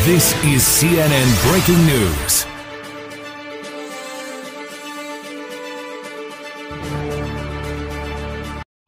This is CNN Breaking News.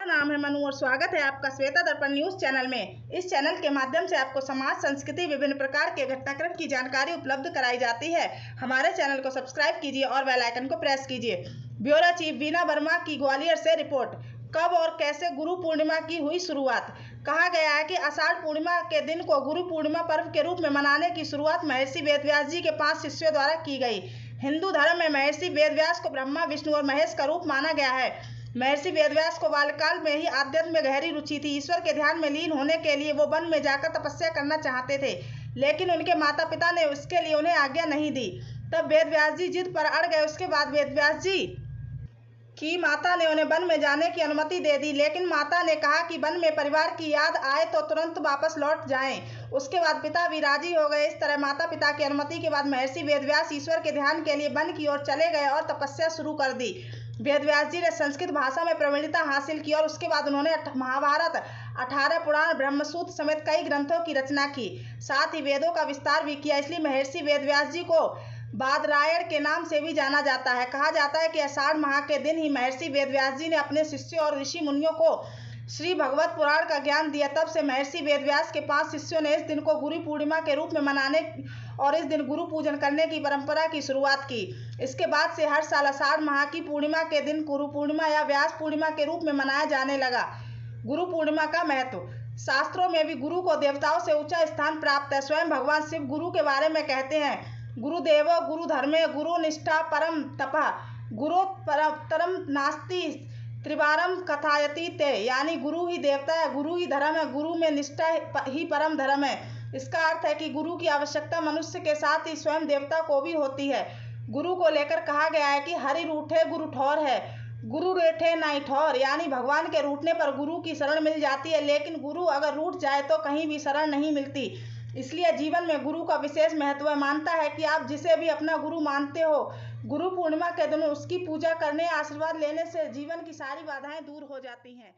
नाम है मनु और स्वागत है आपका श्वेता दर्पण न्यूज चैनल में। इस चैनल के माध्यम से आपको समाज, संस्कृति, विभिन्न प्रकार के घटनाक्रम की जानकारी उपलब्ध कराई जाती है। हमारे चैनल को सब्सक्राइब कीजिए और बेल आइकन को प्रेस कीजिए। ब्यूरो चीफ वीना वर्मा की ग्वालियर से रिपोर्ट। कब और कैसे गुरु पूर्णिमा की हुई शुरुआत? कहा गया है कि आषाढ़ पूर्णिमा के दिन को गुरु पूर्णिमा पर्व के रूप में मनाने की शुरुआत महर्षि वेदव्यास जी के 5 शिष्यों द्वारा की गई। हिंदू धर्म में महर्षि वेदव्यास को ब्रह्मा, विष्णु और महेश का रूप माना गया है। महर्षि वेदव्यास को बाल्यकाल में ही आध्यात्म में गहरी रुचि थी। ईश्वर के ध्यान में लीन होने के लिए वो वन में जाकर तपस्या करना चाहते थे, लेकिन उनके माता पिता ने उसके लिए उन्हें आज्ञा नहीं दी। तब वेदव्यास जी जिद पर अड़ गए। उसके बाद वेदव्यास जी की माता ने उन्हें वन में जाने की अनुमति दे दी, लेकिन माता ने कहा कि वन में परिवार की याद आए तो तुरंत वापस लौट जाएं। उसके बाद पिता भी राजी हो गए। इस तरह माता पिता की अनुमति के बाद महर्षि वेदव्यास ईश्वर के ध्यान के लिए वन की ओर चले गए और तपस्या शुरू कर दी। वेदव्यास जी ने संस्कृत भाषा में प्रवीणता हासिल की और उसके बाद उन्होंने महाभारत, 18 पुराण, ब्रह्मसूत्र समेत कई ग्रंथों की रचना की। साथ ही वेदों का विस्तार भी किया। इसलिए महर्षि वेदव्यास जी को बादरायण के नाम से भी जाना जाता है। कहा जाता है कि आषाढ़ माह के दिन ही महर्षि वेदव्यास जी ने अपने शिष्यों और ऋषि मुनियों को श्री भगवत पुराण का ज्ञान दिया। तब से महर्षि वेदव्यास के 5 शिष्यों ने इस दिन को गुरु पूर्णिमा के रूप में मनाने और इस दिन गुरु पूजन करने की परंपरा की शुरुआत की। इसके बाद से हर साल आषाढ़ माह की पूर्णिमा के दिन गुरु पूर्णिमा या व्यास पूर्णिमा के रूप में मनाया जाने लगा। गुरु पूर्णिमा का महत्व। शास्त्रों में भी गुरु को देवताओं से ऊंचा स्थान प्राप्त है। स्वयं भगवान शिव गुरु के बारे में कहते हैं, गुरुदेवो गुरु धर्मे गुरु निष्ठा परम तपः गुरु परम नास्ति त्रिवारम कथायति ते, यानी गुरु ही देवता है, गुरु ही धर्म है, गुरु में निष्ठा ही परम धर्म है। इसका अर्थ है कि गुरु की आवश्यकता मनुष्य के साथ ही स्वयं देवता को भी होती है। गुरु को लेकर कहा गया है कि हरि रूठे गुरु ठौर है, गुरु रेठे नाई ठौर, यानी भगवान के रूठने पर गुरु की शरण मिल जाती है, लेकिन गुरु अगर रूठ जाए तो कहीं भी शरण नहीं मिलती। इसलिए जीवन में गुरु का विशेष महत्व है। मानता है कि आप जिसे भी अपना गुरु मानते हो, गुरु पूर्णिमा के दिन उसकी पूजा करने, आशीर्वाद लेने से जीवन की सारी बाधाएं दूर हो जाती हैं।